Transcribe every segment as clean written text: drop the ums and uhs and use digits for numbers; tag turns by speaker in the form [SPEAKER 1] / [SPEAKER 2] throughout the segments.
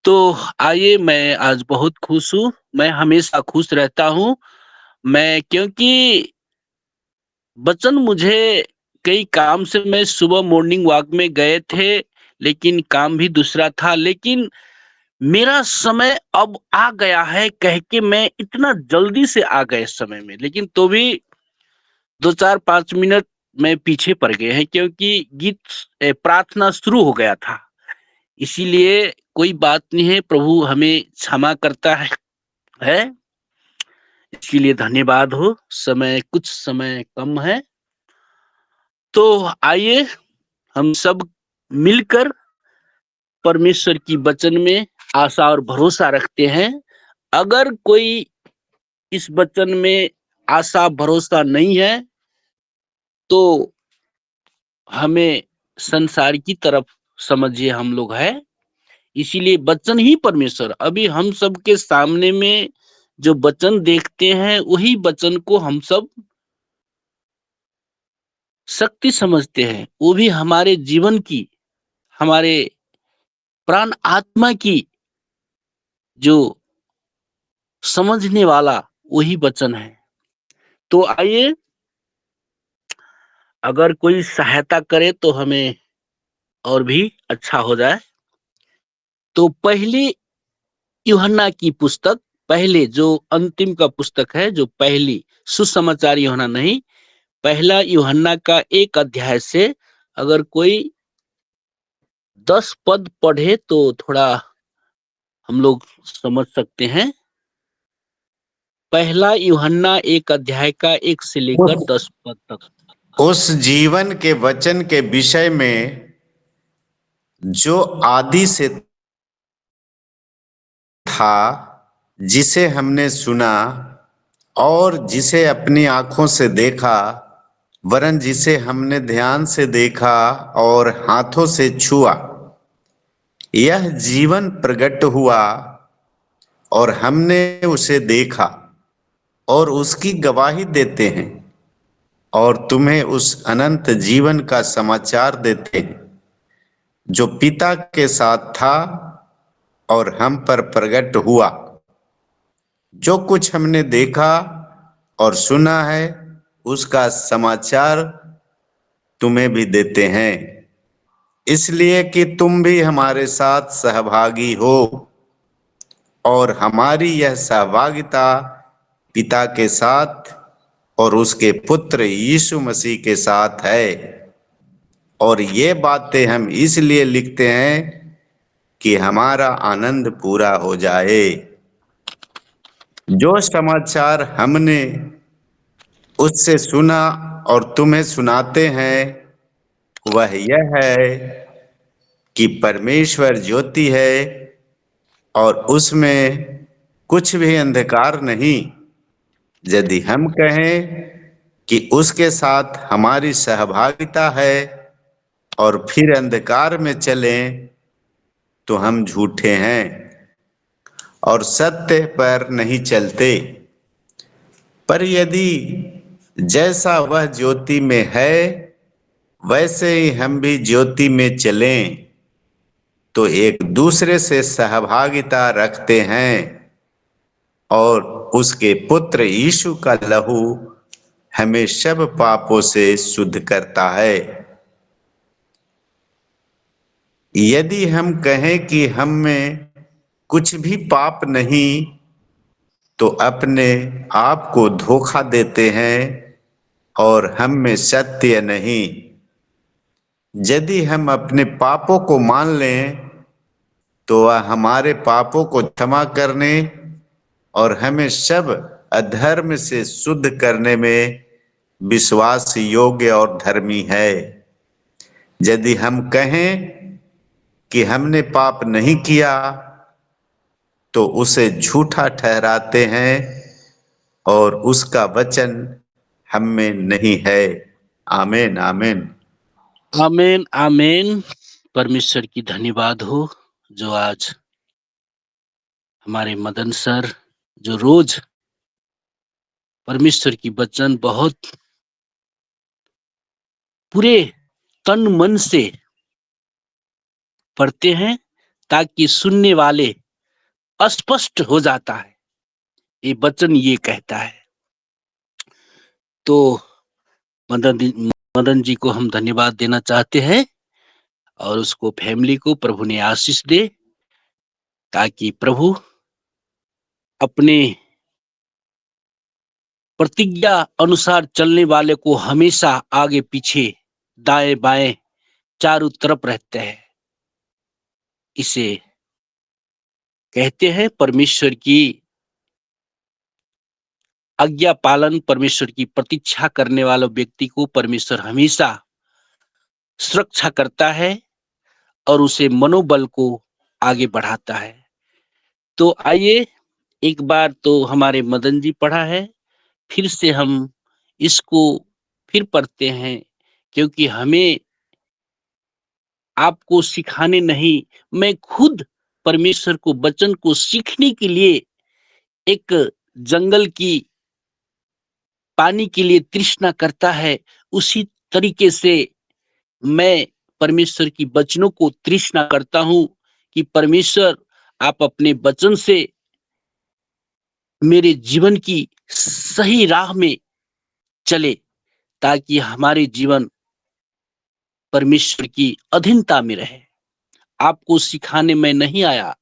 [SPEAKER 1] तो आइए मैं आज बहुत खुश हूँ, मैं हमेशा खुश रहता हूँ। मैं क्योंकि वचन मुझे कई काम से मैं सुबह मॉर्निंग वॉक में गए थे, लेकिन काम भी दूसरा था। लेकिन मेरा समय अब आ गया है कह के मैं इतना जल्दी से आ गए समय में, लेकिन तो भी 2, 4, 5 मिनट मैं पीछे पड़ गए हैं क्योंकि प्रार्थना शुरू हो गया था। इसीलिए कोई बात नहीं है, प्रभु हमें क्षमा करता है। इसके लिए धन्यवाद हो। कुछ समय कम है, तो आइए हम सब मिलकर परमेश्वर की वचन में आशा और भरोसा रखते हैं। अगर कोई इस वचन में आशा भरोसा नहीं है, तो हमें संसार की तरफ समझिए हम लोग हैं। इसीलिए वचन ही परमेश्वर, अभी हम सबके सामने में जो वचन देखते हैं, वही वचन को हम सब शक्ति समझते हैं। वो भी हमारे जीवन की, हमारे प्राण आत्मा की जो समझने वाला वही वचन है। तो आइए, अगर कोई सहायता करे तो हमें और भी अच्छा हो जाए। तो पहली यूहन्ना की पुस्तक, पहले जो अंतिम का पुस्तक है, जो पहली सुसमाचार यूहन्ना नहीं, पहला यूहन्ना का 1 अध्याय से अगर कोई 10 पद पढ़े तो थोड़ा हम लोग समझ सकते हैं। पहला यूहन्ना 1 अध्याय का 1 से लेकर
[SPEAKER 2] उस
[SPEAKER 1] 10 पद तक।
[SPEAKER 2] उस जीवन के वचन के विषय में जो आदि से था, जिसे हमने सुना और जिसे अपनी आंखों से देखा, वरन जिसे हमने ध्यान से देखा और हाथों से छुआ, यह जीवन प्रकट हुआ और हमने उसे देखा और उसकी गवाही देते हैं और तुम्हें उस अनंत जीवन का समाचार देते हैं जो पिता के साथ था और हम पर प्रकट हुआ। जो कुछ हमने देखा और सुना है, उसका समाचार तुम्हें भी देते हैं, इसलिए कि तुम भी हमारे साथ सहभागी हो और हमारी यह सहभागिता पिता के साथ और उसके पुत्र यीशु मसीह के साथ है। और ये बातें हम इसलिए लिखते हैं कि हमारा आनंद पूरा हो जाए। जो समाचार हमने उससे सुना और तुम्हें सुनाते हैं, वह यह है कि परमेश्वर ज्योति है और उसमें कुछ भी अंधकार नहीं। यदि हम कहें कि उसके साथ हमारी सहभागिता है और फिर अंधकार में चलें, तो हम झूठे हैं और सत्य पर नहीं चलते। पर यदि जैसा वह ज्योति में है, वैसे ही हम भी ज्योति में चलें, तो एक दूसरे से सहभागिता रखते हैं और उसके पुत्र यीशु का लहू हमें सब पापों से शुद्ध करता है। यदि हम कहें कि हम में कुछ भी पाप नहीं, तो अपने आप को धोखा देते हैं और हम में सत्य नहीं। यदि हम अपने पापों को मान लें, तो वह हमारे पापों को क्षमा करने और हमें सब अधर्म से शुद्ध करने में विश्वास योग्य और धर्मी है। यदि हम कहें कि हमने पाप नहीं किया, तो उसे झूठा ठहराते हैं और उसका वचन हम में नहीं है। आमीन आमीन।
[SPEAKER 1] आमीन आमीन। परमेश्वर की धन्यवाद हो, जो आज हमारे मदन सर, जो रोज परमेश्वर की वचन बहुत पूरे तन मन से पढ़ते हैं, ताकि सुनने वाले स्पष्ट हो जाता है। ये वचन ये कहता है। तो मदन दी मदन जी को हम धन्यवाद देना चाहते हैं और उसको फैमिली को प्रभु ने आशीष दे, ताकि प्रभु अपने प्रतिज्ञा अनुसार चलने वाले को हमेशा आगे पीछे, दाएं बाएं, चारों तरफ रहते हैं। इसे कहते हैं परमेश्वर की आज्ञा पालन, परमेश्वर की प्रतीक्षा करने वाला व्यक्ति को परमेश्वर हमेशा सुरक्षा करता है और उसे मनोबल को आगे बढ़ाता है। तो आइए, एक बार तो हमारे मदन जी पढ़ा है, फिर से हम इसको फिर पढ़ते हैं, क्योंकि हमें आपको सिखाने नहीं, मैं खुद परमेश्वर को वचन को सीखने के लिए एक जंगल की पानी के लिए तृष्णा करता है, उसी तरीके से मैं परमेश्वर की वचनों को तृष्णा करता हूँ कि परमेश्वर आप अपने वचन से मेरे जीवन की सही राह में चले, ताकि हमारे जीवन परमेश्वर की अधीनता में रहे। आपको सिखाने में नहीं आया,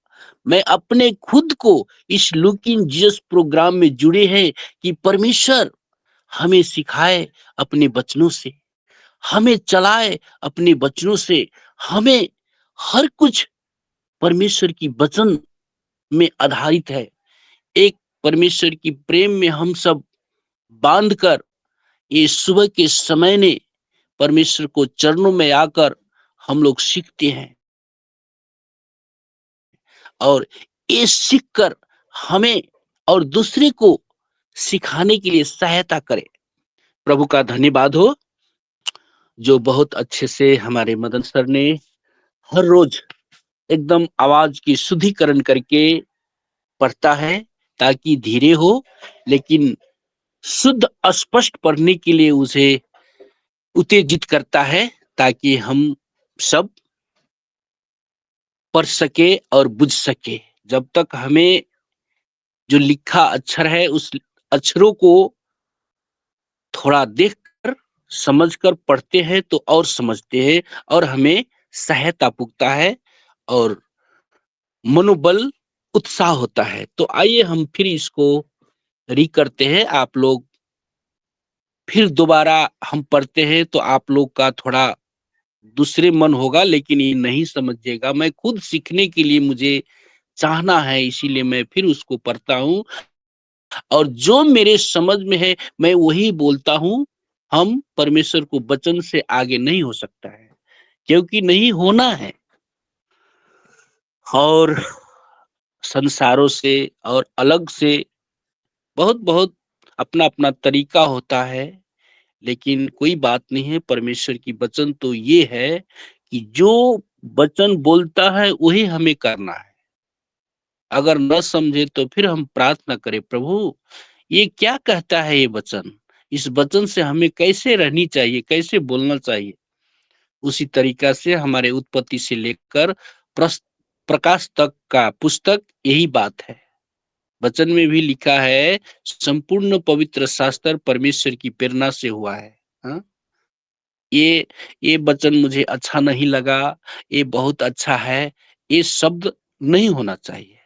[SPEAKER 1] मैं अपने खुद को इस लुक इन जीसस प्रोग्राम में जुड़े हैं कि परमेश्वर हमें सिखाए अपने वचनों से, हमें चलाए अपने वचनों से, हमें हर कुछ परमेश्वर की वचन में आधारित है। एक परमेश्वर की प्रेम में हम सब बांधकर ये सुबह के समय ने परमेश्वर को चरणों में आकर हम लोग सीखते हैं और ये सीखकर हमें और दूसरे को सिखाने के लिए सहायता करे। प्रभु का धन्यवाद हो, जो बहुत अच्छे से हमारे मदन सर ने हर रोज एकदम आवाज की शुद्धिकरण करके पढ़ता है, ताकि धीरे हो लेकिन शुद्ध स्पष्ट पढ़ने के लिए उसे उत्तेजित करता है, ताकि हम सब पढ़ सके और बुझ सके। जब तक हमें जो लिखा अक्षर है उस अक्षरों को थोड़ा देखकर समझकर पढ़ते हैं तो और समझते हैं और हमें सहायता पुगता है और मनोबल उत्साह होता है। तो आइए हम फिर इसको री करते हैं। आप लोग फिर दोबारा हम पढ़ते हैं तो आप लोग का थोड़ा दूसरे मन होगा, लेकिन ये नहीं समझिएगा। मैं खुद सीखने के लिए मुझे चाहना है, इसीलिए मैं फिर उसको पढ़ता हूँ और जो मेरे समझ में है मैं वही बोलता हूँ। हम परमेश्वर को वचन से आगे नहीं हो सकता है, क्योंकि नहीं होना है। और संसारों से और अलग से बहुत बहुत अपना अपना तरीका होता है, लेकिन कोई बात नहीं है। परमेश्वर की वचन तो ये है कि जो वचन बोलता है वही हमें करना है। अगर न समझे तो फिर हम प्रार्थना करें, प्रभु ये क्या कहता है ये वचन, इस वचन से हमें कैसे रहनी चाहिए, कैसे बोलना चाहिए। उसी तरीका से हमारे उत्पत्ति से लेकर प्रकाश तक का पुस्तक यही बात है। वचन में भी लिखा है संपूर्ण पवित्र शास्त्र परमेश्वर की प्रेरणा से हुआ है। हाँ? ये वचन मुझे अच्छा नहीं लगा, ये बहुत अच्छा है, ये शब्द नहीं होना चाहिए।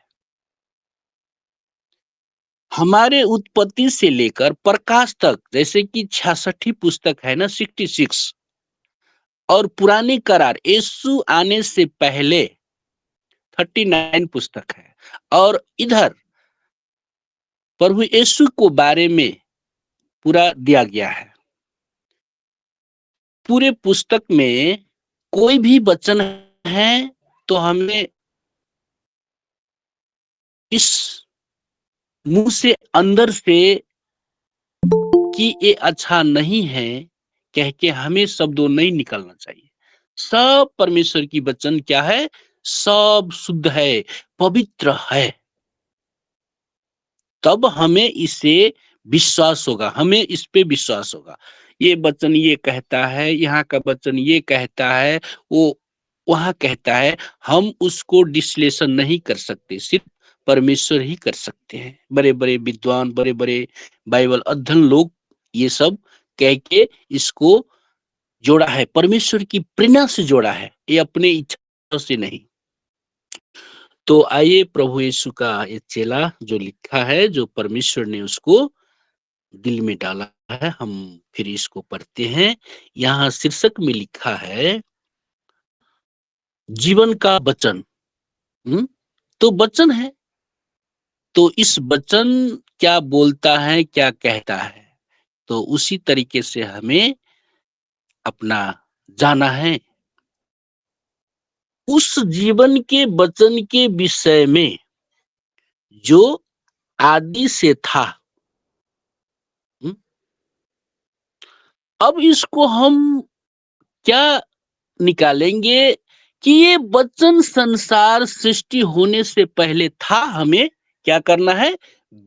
[SPEAKER 1] हमारे उत्पत्ति से लेकर प्रकाश तक, जैसे कि 66 पुस्तक है ना, 66, और पुराने करार यीशु आने से पहले 39 पुस्तक है, और इधर प्रभु यीशु को बारे में पूरा दिया गया है। पूरे पुस्तक में कोई भी वचन है तो हमें इस मुंह से अंदर से कि ये अच्छा नहीं है कह के हमें शब्दों नहीं निकलना चाहिए। सब परमेश्वर की वचन क्या है, सब शुद्ध है, पवित्र है। तब हमें इसे विश्वास होगा, हमें इस पे विश्वास होगा। ये वचन ये कहता है, यहाँ का वचन ये कहता है, वो वहां कहता है हम उसको डिस्लेशन नहीं कर सकते, सिर्फ परमेश्वर ही कर सकते हैं। बड़े बड़े विद्वान, बड़े बड़े बाइबल अध्ययन लोग ये सब कह के इसको जोड़ा है, परमेश्वर की प्रेरणा से जोड़ा है, ये अपने इच्छा से नहीं। तो आइए प्रभु यीशु का ये चेला जो लिखा है, जो परमेश्वर ने उसको दिल में डाला है, हम फिर इसको पढ़ते हैं। यहाँ शीर्षक में लिखा है जीवन का वचन। तो वचन है, तो इस वचन क्या बोलता है, क्या कहता है, तो उसी तरीके से हमें अपना जाना है। उस जीवन के वचन के विषय में जो आदि से था। हम्म, अब इसको हम क्या निकालेंगे कि ये वचन संसार सृष्टि होने से पहले था। हमें क्या करना है?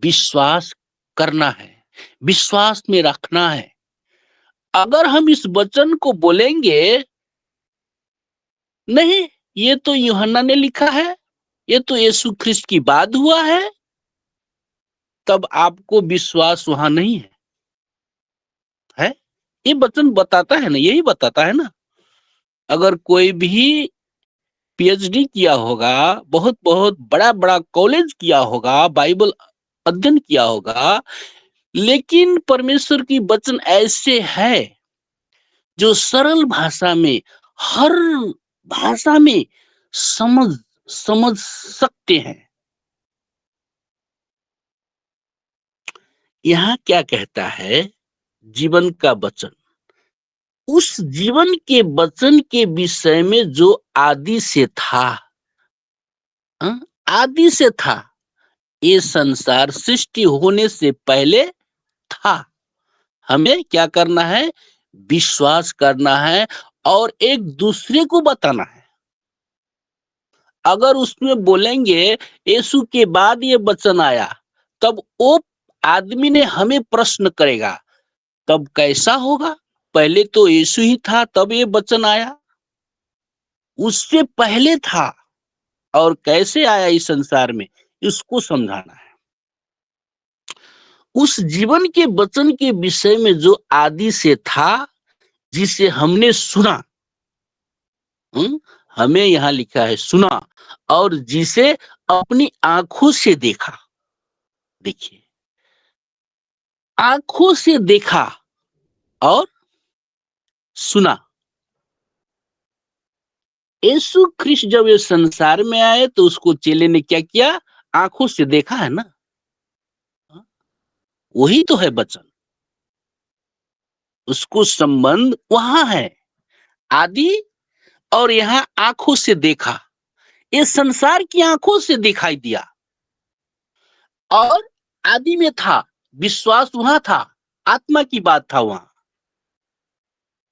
[SPEAKER 1] विश्वास करना है, विश्वास में रखना है। अगर हम इस वचन को बोलेंगे नहीं, ये तो यूहन्ना ने लिखा है, ये तो यीशु ख्रिस्त की बात हुआ है, तब आपको विश्वास वहां नहीं है। ये वचन बताता है ना, यही बताता है ना। अगर कोई भी पीएचडी किया होगा, बहुत बहुत बड़ा बड़ा कॉलेज किया होगा, बाइबल अध्ययन किया होगा, लेकिन परमेश्वर की वचन ऐसे है जो सरल भाषा में, हर भाषा में समझ समझ सकते हैं। यहाँ क्या कहता है? जीवन का वचन, उस जीवन के वचन के विषय में जो आदि से था। आदि से था, ये संसार सृष्टि होने से पहले था। हमें क्या करना है? विश्वास करना है और एक दूसरे को बताना है। अगर उसमें बोलेंगे यीशु के बाद ये वचन आया, तब वो आदमी ने हमें प्रश्न करेगा, तब कैसा होगा? पहले तो यीशु ही था, तब ये वचन आया, उससे पहले था और कैसे आया इस संसार में, इसको समझाना है। उस जीवन के वचन के विषय में जो आदि से था, जिसे हमने सुना। हमें यहाँ लिखा है सुना, और जिसे अपनी आंखों से देखा। देखिए, आंखों से देखा और सुना। यीशु ख्रिस्त जब ये संसार में आए तो उसको चेले ने क्या किया? आंखों से देखा है ना। वही तो है वचन, उसको संबंध वहां है, आदि और यहाँ आंखों से देखा। ये संसार की आंखों से दिखाई दिया और आदि में था, विश्वास वहां था, आत्मा की बात था वहां।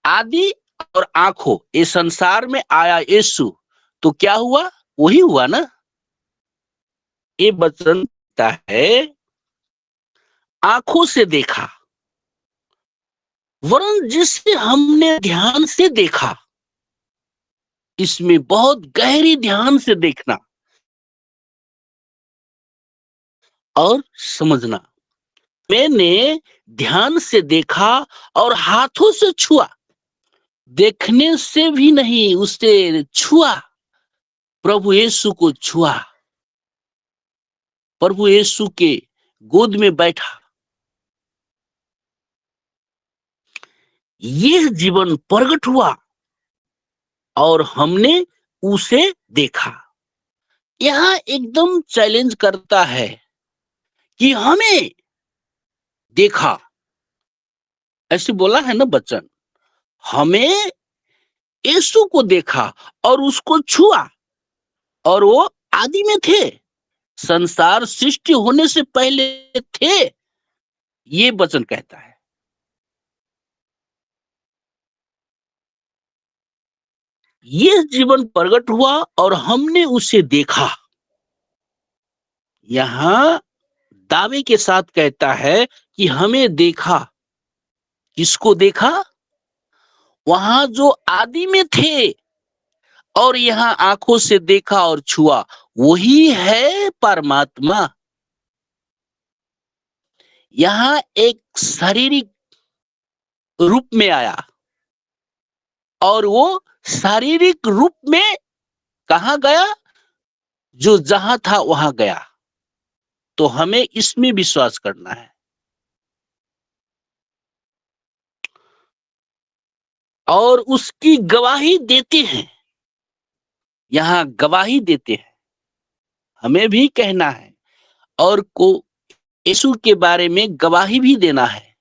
[SPEAKER 1] आदि और आंखों, ये संसार में आया यीशु, तो क्या हुआ? वही हुआ ना। ये वचन है आंखों से देखा, वरन जिसे हमने ध्यान से देखा। इसमें बहुत गहरी ध्यान से देखना और समझना। मैंने ध्यान से देखा और हाथों से छुआ, देखने से भी नहीं, उससे छुआ, प्रभु यीशु को छुआ, प्रभु यीशु के गोद में बैठा। यह जीवन प्रकट हुआ और हमने उसे देखा। यहां एकदम चैलेंज करता है कि हमें देखा, ऐसे बोला है ना वचन, हमें यीशु को देखा और उसको छुआ, और वो आदि में थे, संसार सृष्टि होने से पहले थे, ये वचन कहता है। ये जीवन प्रकट हुआ और हमने उसे देखा। यहां दावे के साथ कहता है कि हमें देखा। किसको देखा? वहां जो आदि में थे, और यहाँ आंखों से देखा और छुआ, वही है परमात्मा। यहाँ एक शारीरिक रूप में आया और वो शारीरिक रूप में कहाँ गया? जो जहां था वहां गया। तो हमें इसमें विश्वास करना है। और उसकी गवाही देते हैं। यहाँ गवाही देते हैं। हमें भी कहना है और को यीशु के बारे में गवाही भी देना है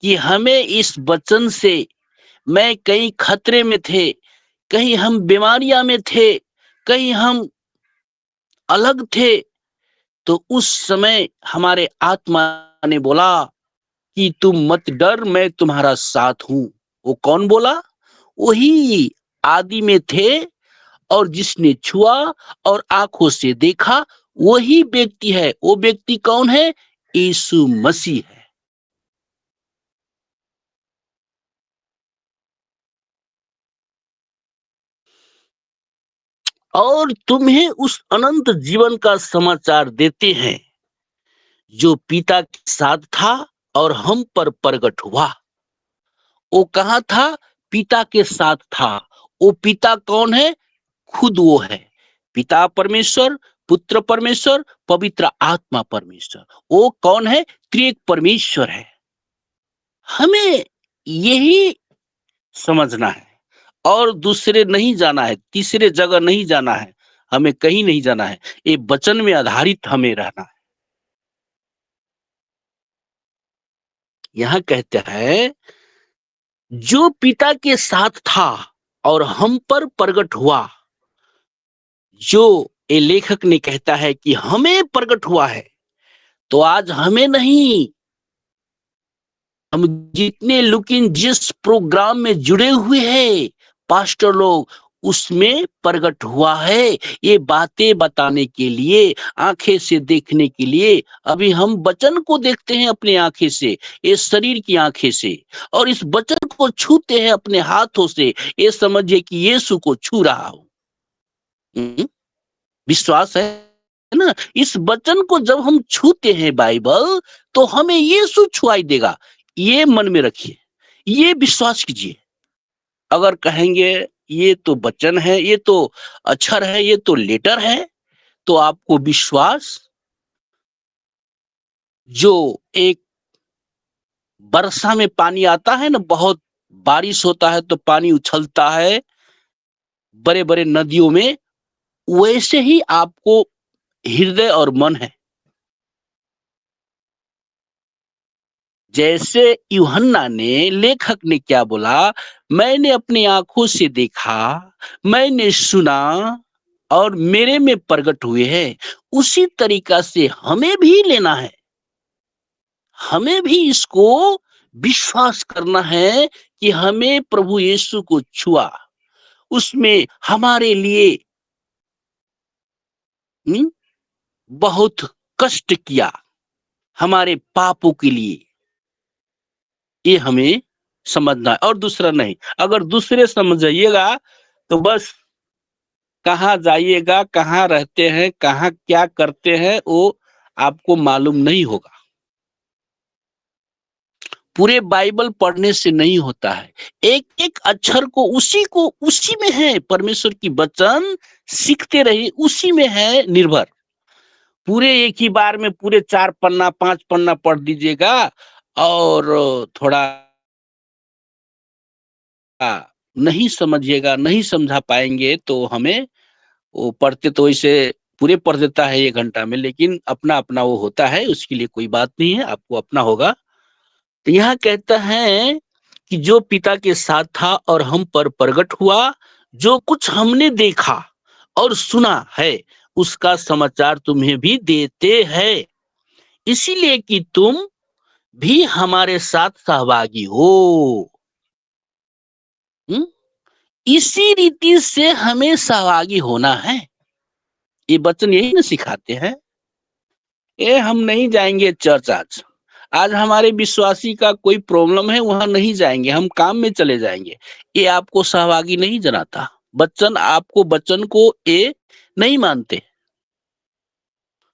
[SPEAKER 1] कि हमें इस वचन से, मैं कहीं खतरे में थे, कहीं हम बीमारियां में थे, कहीं हम अलग थे, तो उस समय हमारे आत्मा ने बोला कि तुम मत डर, मैं तुम्हारा साथ हूं। वो कौन बोला? वही आदि में थे और जिसने छुआ और आंखों से देखा, वही व्यक्ति है। वो व्यक्ति कौन है? यीशु मसीह है। और तुम्हें उस अनंत जीवन का समाचार देते हैं जो पिता के साथ था और हम पर प्रगट हुआ। वो कहाँ था? पिता के साथ था। वो पिता कौन है? खुद वो है। पिता परमेश्वर, पुत्र परमेश्वर, पवित्र आत्मा परमेश्वर। वो कौन है? त्रिएक परमेश्वर है। हमें यही समझना है और दूसरे नहीं जाना है, तीसरे जगह नहीं जाना है, हमें कहीं नहीं जाना है। ये वचन में आधारित हमें रहना है। यहाँ कहते हैं जो पिता के साथ था और हम पर प्रगट हुआ। जो ये लेखक ने कहता है कि हमें प्रगट हुआ है, तो आज हमें नहीं, हम जितने लेकिन जिस प्रोग्राम में जुड़े हुए हैं पास्टर लोग, उसमें प्रगट हुआ है ये बातें बताने के लिए, आंखें से देखने के लिए। अभी हम वचन को देखते हैं अपनी आंखें से, ये शरीर की आंखें से, और इस वचन को छूते हैं अपने हाथों से। ये समझिए कि यीशु को छू रहा हूं। विश्वास है ना? इस वचन को जब हम छूते हैं बाइबल, तो हमें यीशु छुआई देगा। ये मन में रखिए, ये विश्वास कीजिए। अगर कहेंगे ये तो वचन है, ये तो अक्षर है, ये तो लेटर है, तो आपको विश्वास, जो एक वर्षा में पानी आता है ना, बहुत बारिश होता है तो पानी उछलता है बड़े बड़े नदियों में, वैसे ही आपको हृदय और मन है। जैसे यूहन्ना ने, लेखक ने क्या बोला? मैंने अपनी आंखों से देखा, मैंने सुना और मेरे में प्रकट हुए हैं। उसी तरीका से हमें भी लेना है। हमें भी इसको विश्वास करना है कि हमें प्रभु यीशु को छुआ, उसमें हमारे लिए हम्म, बहुत कष्ट किया, हमारे पापों के लिए। ये हमें समझना है और दूसरा नहीं। अगर दूसरे समझ जाइएगा तो बस, कहाँ जाइएगा, कहाँ रहते हैं, कहाँ क्या करते हैं, वो आपको मालूम नहीं होगा। पूरे बाइबल पढ़ने से नहीं होता है। एक एक अक्षर को उसी में है परमेश्वर की वचन, सीखते रहिए, उसी में है निर्भर। पूरे एक ही बार में पूरे 4 पन्ना 5 पन्ना पढ़ दीजिएगा और थोड़ा नहीं समझिएगा, नहीं समझा पाएंगे, तो हमें वो पढ़ते तो इसे पूरे पढ़ देता है 1 घंटा में, लेकिन अपना अपना वो होता है, उसके लिए कोई बात नहीं है, आपको अपना होगा। तो यहाँ कहता है कि जो पिता के साथ था और हम पर प्रगट हुआ, जो कुछ हमने देखा और सुना है, उसका समाचार तुम्हें भी देते हैं, इसीलिए कि तुम भी हमारे साथ सहभागी हो। हुँ? इसी रीति से हमें सहभागी होना है। ये वचन यही ना सिखाते हैं। ये हम नहीं जाएंगे चर्च आज। आज हमारे विश्वासी का कोई प्रॉब्लम है, वहां नहीं जाएंगे, हम काम में चले जाएंगे। ये आपको सहभागी नहीं जनाता। वचन को ए नहीं मानते,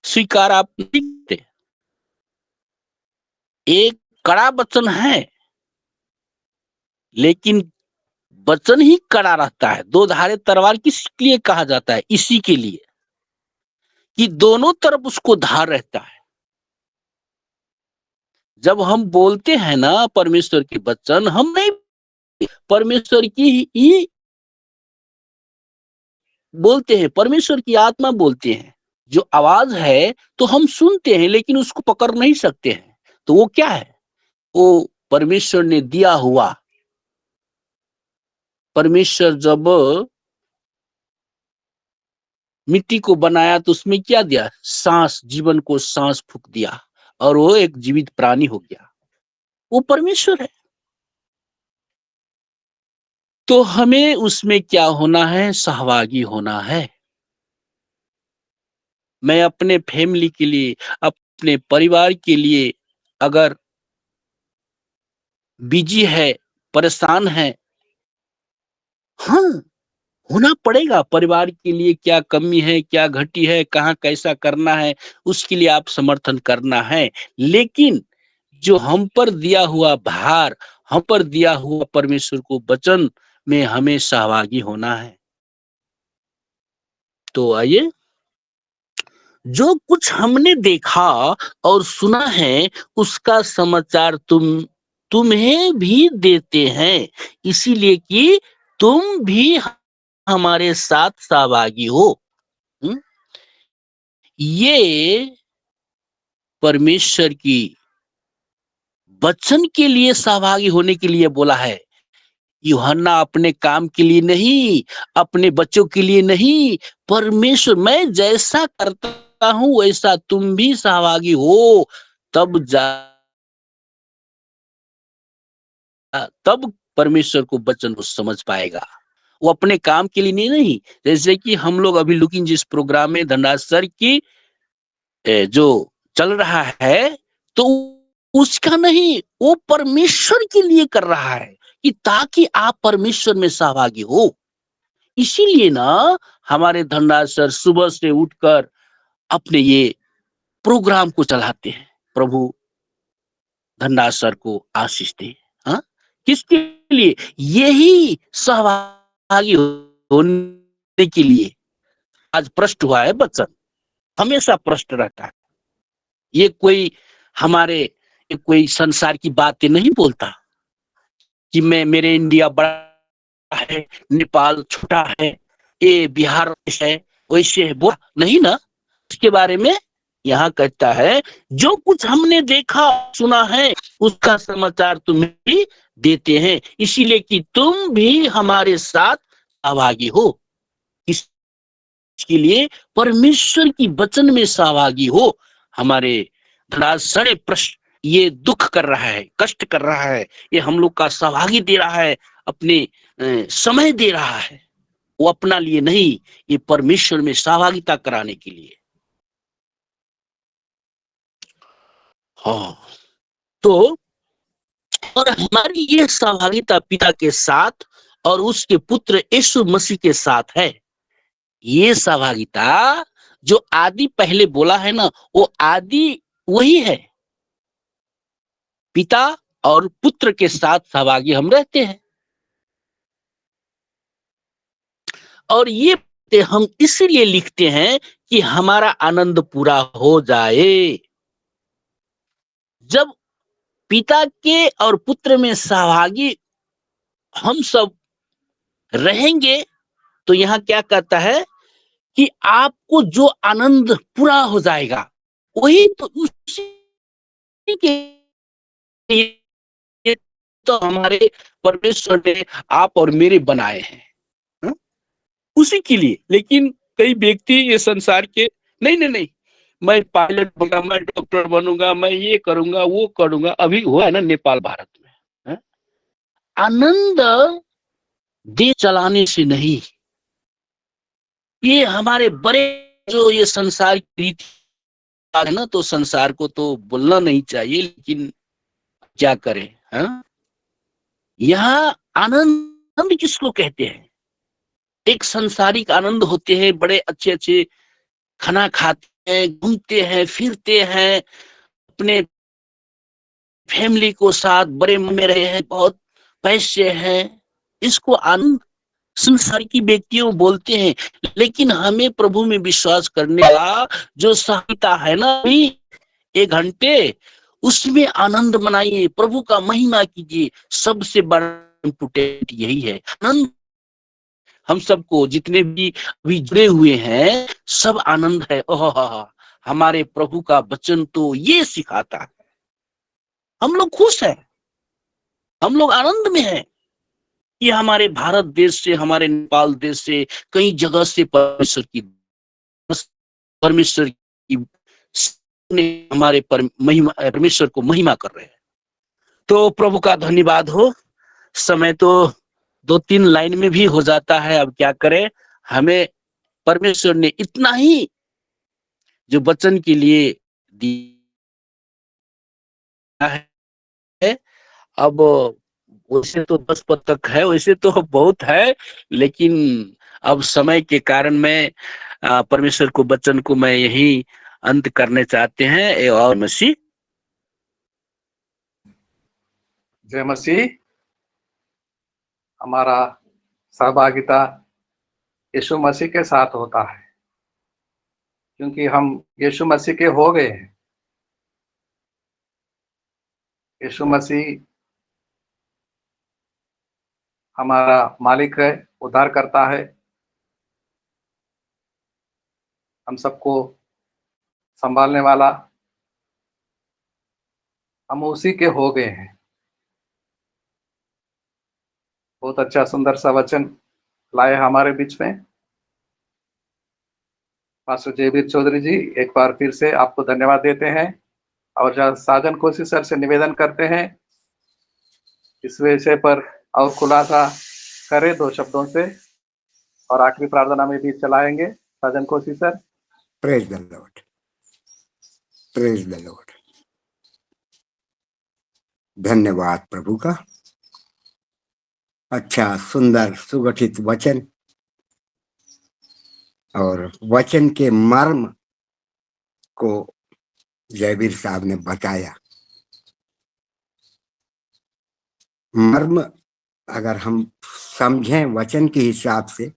[SPEAKER 1] स्वीकार आप नहीं करते। एक कड़ा वचन है, लेकिन वचन ही कड़ा रहता है। दो धारे तलवार किस लिए कहा जाता है? इसी के लिए कि दोनों तरफ उसको धार रहता है। जब हम बोलते हैं ना परमेश्वर के वचन, हम नहीं, परमेश्वर की ही बोलते हैं, परमेश्वर की आत्मा बोलते हैं। जो आवाज है तो हम सुनते हैं, लेकिन उसको पकड़ नहीं सकते हैं। तो वो क्या है? वो परमेश्वर ने दिया हुआ। परमेश्वर जब मिट्टी को बनाया तो उसमें क्या दिया? सांस, जीवन को सांस फूंक दिया और वो एक जीवित प्राणी हो गया। वो परमेश्वर है। तो हमें उसमें क्या होना है? सहभागी होना है। मैं अपने फैमिली के लिए, अपने परिवार के लिए अगर बिजी है, परेशान है, हाँ, होना पड़ेगा। परिवार के लिए क्या कमी है, क्या घटी है, कहाँ कैसा करना है, उसके लिए आप समर्थन करना है। लेकिन जो हम पर दिया हुआ भार, हम पर दिया हुआ परमेश्वर को वचन में हमें सहभागी होना है। तो आइए, जो कुछ हमने देखा और सुना है, उसका समाचार तुम्हें भी देते हैं, इसीलिए कि तुम भी हमारे साथ सहभागी हो। हम्म? ये परमेश्वर की वचन के लिए सहभागी होने के लिए बोला है। यूहन्ना अपने काम के लिए नहीं, अपने बच्चों के लिए नहीं, परमेश्वर, मैं जैसा करता हूं वैसा तुम भी सहभागी हो, तब जा तब परमेश्वर को वचन को समझ पाएगा। वो अपने काम के लिए नहीं। जैसे कि हम लोग अभी लुकिंग जिस प्रोग्राम में धनराज सर की जो चल रहा है, तो उसका नहीं, वो परमेश्वर के लिए कर रहा है कि ताकि आप परमेश्वर में सहभागी हो। इसीलिए ना हमारे धनराज सर सुबह से उठकर अपने ये प्रोग्राम को चलाते हैं। प्रभु धनराज सर को आशीष दे। हाँ, किसके लिए? यही सहभागी होने के लिए आज प्रश्न हुआ है वचन। हमेशा प्रश्न रहता है। ये कोई हमारे, ये कोई संसार की बातें नहीं बोलता कि मैं, मेरे इंडिया बड़ा है, नेपाल छोटा है, ये बिहार है, वैसे है, बोला नहीं ना। इसके बारे में यहाँ कहता है, जो कुछ हमने देखा सुना है उसका समाचार तुम्हें भी देते हैं, इसीलिए कि तुम भी हमारे साथ सहभागी हो। इसके लिए परमेश्वर की वचन में सहभागी हो। हमारे धनराज सड़े प्रश्न ये दुख कर रहा है, कष्ट कर रहा है, ये हम लोग का सहभागी दे रहा है, अपने समय दे रहा है। वो अपना लिए नहीं, ये परमेश्वर में सहभागिता कराने के लिए। हाँ, तो और हमारी ये सहभागिता पिता के साथ और उसके पुत्र यीशु मसीह के साथ है। ये सहभागिता जो आदि पहले बोला है ना, वो आदि वही है। पिता और पुत्र के साथ सहभागी हम रहते हैं। और ये हम इसीलिए लिखते हैं कि हमारा आनंद पूरा हो जाए। जब पिता के और पुत्र में सहभागी हम सब रहेंगे, तो यहाँ क्या कहता है कि आपको जो आनंद पूरा हो जाएगा, वही तो उसी के लिए तो हमारे परमेश्वर ने आप और मेरे बनाए हैं। हा? उसी के लिए। लेकिन कई व्यक्ति ये संसार के, नहीं नहीं नहीं, मैं पायलट बनूंगा, मैं डॉक्टर बनूंगा, मैं ये करूंगा वो करूंगा, अभी हुआ है ना नेपाल भारत में। हा? आनंद देश चलाने से नहीं, ये हमारे बड़े जो ये संसार की रीति है ना, तो संसार को तो बोलना नहीं चाहिए, लेकिन क्या करें। हाँ, यहाँ आनंद किसको कहते हैं? एक संसारिक आनंद होते हैं, बड़े अच्छे-अच्छे खाना खाते हैं, घूमते हैं, फिरते हैं, अपने फैमिली को साथ बड़े में रहे हैं, बहुत पैसे हैं, इसको आनंद संसारिकी व्यक्तियों बोलते हैं। लेकिन हमें प्रभु में विश्वास करने का जो संहिता है ना, 1 घंटे उसमें आनंद मनाइए, प्रभु का महिमा कीजिए। सबसे बड़ा इम्पोर्टेंट यही है, आनंद। हम सबको जितने भी अभी जुड़े हुए हैं, सब आनंद है। ओह, हमारे प्रभु का वचन तो ये सिखाता है। हम लोग खुश हैं, हम लोग आनंद में हैं कि हमारे भारत देश से, हमारे नेपाल देश से, कई जगह से परमेश्वर की ने हमारे परमेश्वर को महिमा कर रहे हैं। तो प्रभु का धन्यवाद हो। समय तो 2-3 लाइन में भी हो जाता है, अब क्या करें। हमें परमेश्वर ने इतना ही जो वचन के लिए दिया है। अब वैसे तो 10 पद तक है, वैसे तो बहुत है, लेकिन अब समय के कारण मैं परमेश्वर को वचन को मैं यही अंत करने चाहते हैं। और मसीह
[SPEAKER 3] जय मसीह। हमारा सहभागिता यीशु मसीह के साथ होता है, क्योंकि हम यीशु मसीह के हो गए हैं। यीशु मसीह हमारा मालिक है, उद्धार करता है, हम सबको संभालने वाला। हम उसी के हो गए हैं। बहुत अच्छा सुंदर सा वचन लाए हमारे बीच में पास्टर जयवीर चौधरी जी। एक बार फिर से आपको धन्यवाद देते हैं और साजन कोशी सर से निवेदन करते हैं इस विषय पर और खुलासा करें 2 शब्दों से, और आखिरी प्रार्थना में भी चलाएंगे Sajan Koshy sir.
[SPEAKER 4] Praise the lord, praise the lord. धन्यवाद प्रभु का। अच्छा सुंदर सुगठित वचन, और वचन के मर्म को जयवीर साहब ने बताया। मर्म अगर हम समझें वचन के हिसाब से,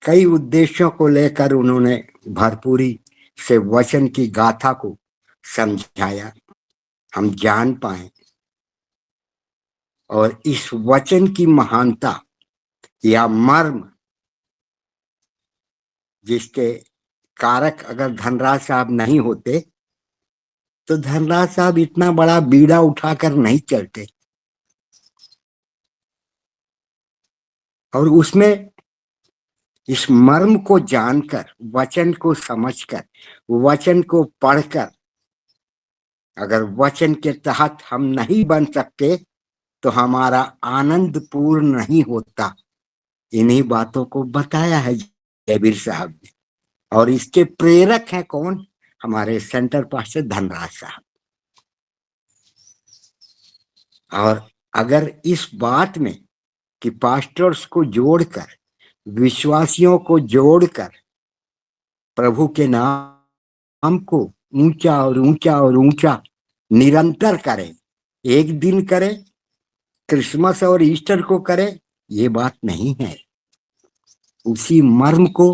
[SPEAKER 4] कई उद्देश्यों को लेकर उन्होंने भरपूरी से वचन की गाथा को समझाया, हम जान पाए। और इस वचन की महानता या मर्म, जिसके कारक अगर धनराज साहब नहीं होते तो धनराज साहब इतना बड़ा बीड़ा उठाकर नहीं चलते। और उसमें इस मर्म को जानकर, वचन को समझकर, वचन को पढ़कर, अगर वचन के तहत हम नहीं बन सकते तो हमारा आनंद पूर्ण नहीं होता। इन्हीं बातों को बताया है जयवीर साहब ने। और इसके प्रेरक हैं कौन? हमारे सेंटर पास्टर धनराज साहब। और अगर इस बात में कि पास्टर्स को जोड़कर, विश्वासियों को जोड़कर प्रभु के नाम को ऊंचा और ऊंचा और ऊंचा निरंतर करें, एक दिन करें, क्रिसमस और ईस्टर को करें, ये बात नहीं है। उसी मर्म को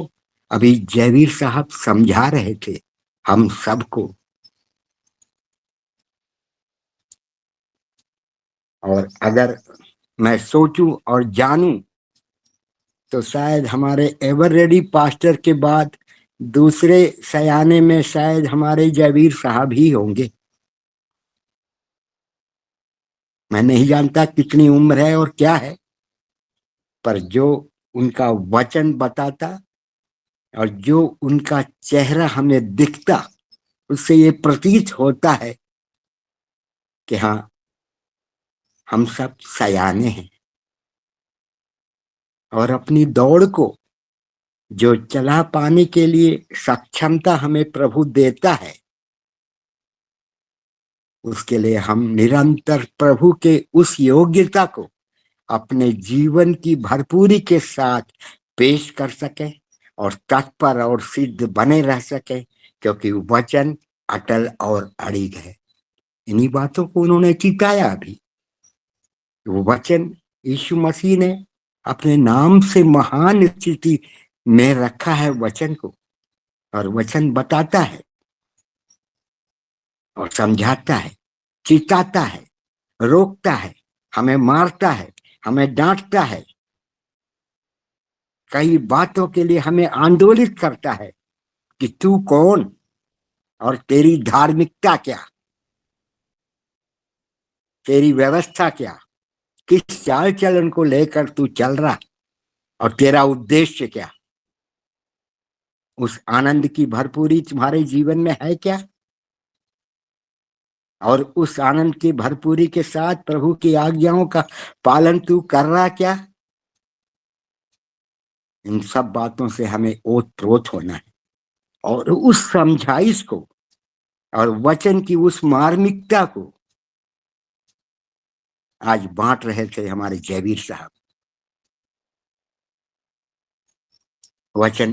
[SPEAKER 4] अभी जयवीर साहब समझा रहे थे हम सबको। और अगर मैं सोचूं और जानूं तो शायद हमारे एवर रेडी पास्टर के बाद दूसरे सयाने में शायद हमारे जयवीर साहब ही होंगे। मैं नहीं जानता कितनी उम्र है और क्या है, पर जो उनका वचन बताता और जो उनका चेहरा हमें दिखता, उससे ये प्रतीत होता है कि हाँ, हम सब सयाने हैं। और अपनी दौड़ को जो चला पाने के लिए सक्षमता हमें प्रभु देता है, उसके लिए हम निरंतर प्रभु के उस योग्यता को अपने जीवन की भरपूरी के साथ पेश कर सके और तत्पर और सिद्ध बने रह सके, क्योंकि वचन अटल और अड़िग है। इन्हीं बातों को उन्होंने चिताया भी। वो वचन यीशु मसीह ने अपने नाम से महान स्थिति में रखा है वचन को, और वचन बताता है और समझाता है, चिताता है, रोकता है, हमें मारता है, हमें डांटता है, कई बातों के लिए हमें आंदोलित करता है कि तू कौन और तेरी धार्मिकता क्या, तेरी व्यवस्था क्या, किस चाल चलन को लेकर तू चल रहा और तेरा उद्देश्य क्या। उस आनंद की भरपूरी तुम्हारे जीवन में है क्या? और उस आनंद की भरपूरी के साथ प्रभु की आज्ञाओं का पालन तू कर रहा क्या? इन सब बातों से हमें ओतप्रोत होना है और उस समझाइश को और वचन की उस मार्मिकता को आज बांट रहे थे हमारे जयवीर साहब। वचन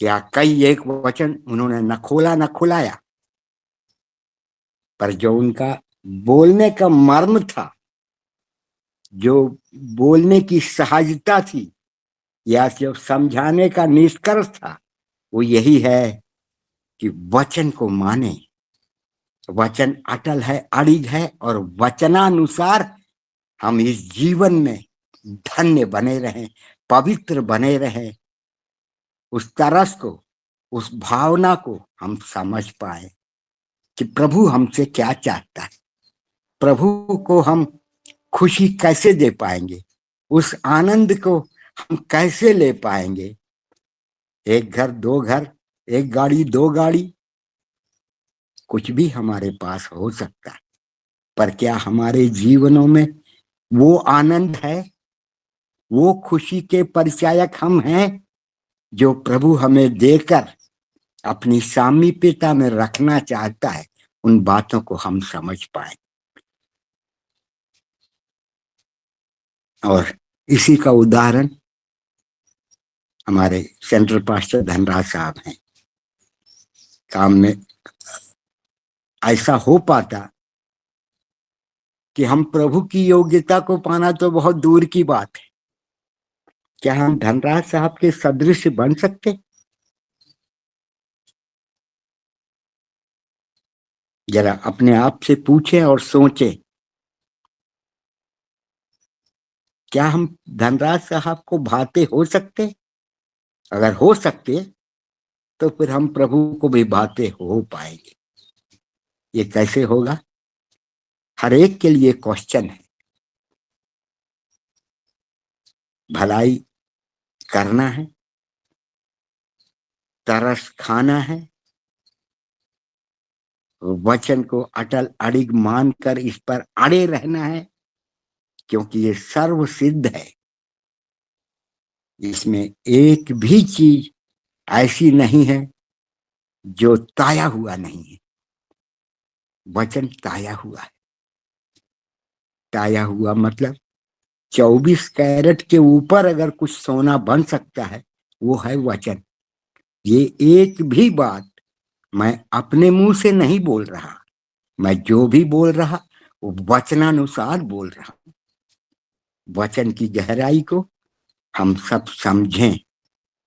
[SPEAKER 4] क्या कई एक वचन उन्होंने न खोला न खुलाया, पर जो उनका बोलने का मर्म था, जो बोलने की सहजता थी, या जो समझाने का निष्कर्ष था, वो यही है कि वचन को माने। वचन अटल है, अड़िग है, और वचनानुसार हम इस जीवन में धन्य बने रहें, पवित्र बने रहें। उस तरस को, उस भावना को हम समझ पाए कि प्रभु हमसे क्या चाहता है, प्रभु को हम खुशी कैसे दे पाएंगे, उस आनंद को हम कैसे ले पाएंगे। एक घर, दो घर, एक गाड़ी, दो गाड़ी, कुछ भी हमारे पास हो सकता है, पर क्या हमारे जीवनों में वो आनंद है, वो खुशी के परिचायक हम हैं जो प्रभु हमें देकर अपनी सामीप्यता में रखना चाहता है। उन बातों को हम समझ पाए। और इसी का उदाहरण हमारे सेंट्रल पास्टर धनराज साहब हैं। काम में ऐसा हो पाता कि हम प्रभु की योग्यता को पाना तो बहुत दूर की बात है, क्या हम धनराज साहब के सदृश बन सकते? जरा अपने आप से पूछें और सोचें, क्या हम धनराज साहब को भाते हो सकते? अगर हो सकते तो फिर हम प्रभु को भी भाते हो पाएंगे। ये कैसे होगा? हर एक के लिए क्वेश्चन है। भलाई करना है, तरस खाना है, वचन को अटल अड़िग मानकर इस पर अड़े रहना है, क्योंकि ये सर्व सिद्ध है। इसमें एक भी चीज ऐसी नहीं है जो ताया हुआ नहीं है। वचन ताया हुआ है। ताया हुआ मतलब 24 कैरेट के ऊपर अगर कुछ सोना बन सकता है, वो है वचन। ये एक भी बात मैं अपने मुंह से नहीं बोल रहा, मैं जो भी बोल रहा वो वचनानुसार बोल रहा। वचन की गहराई को हम सब समझें,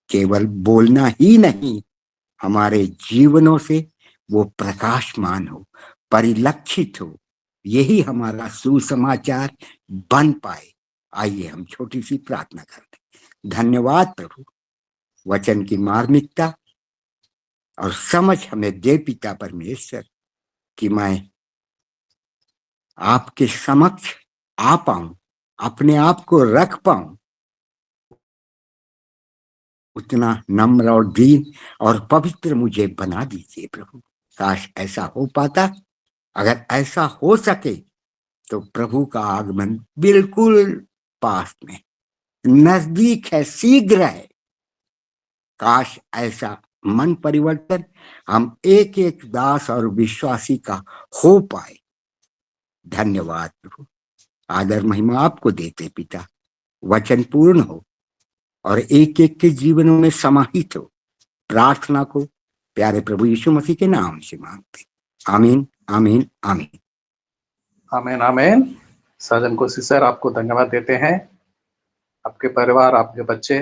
[SPEAKER 4] केवल बोलना ही नहीं, हमारे जीवनों से वो प्रकाशमान हो, परिलक्षित हो, यही हमारा सुसमाचार बन पाए। आइए हम छोटी सी प्रार्थना करते हैं। धन्यवाद प्रभु, वचन की मार्मिकता और समझ हमें दे पिता परमेश्वर, कि मैं आपके समक्ष आ पाऊं, अपने आप को रख पाऊं, उतना नम्र और दीन और पवित्र मुझे बना दीजिए प्रभु। काश ऐसा हो पाता। अगर ऐसा हो सके तो प्रभु का आगमन बिल्कुल पास में, नजदीक है, शीघ्र है। काश ऐसा मन परिवर्तन हम एक एक दास और विश्वासी का हो पाए। धन्यवाद प्रभु। आदर महिमा आपको देते पिता। वचन पूर्ण हो और एक एक के जीवनों में समाहित हो। प्रार्थना को प्यारे प्रभु यीशु मसीह के नाम से मांगते, आमीन आमीन आमीन।
[SPEAKER 3] आमीन आमीन। साजन कोसी सर, आपको धन्यवाद देते हैं। आपके परिवार, आपके बच्चे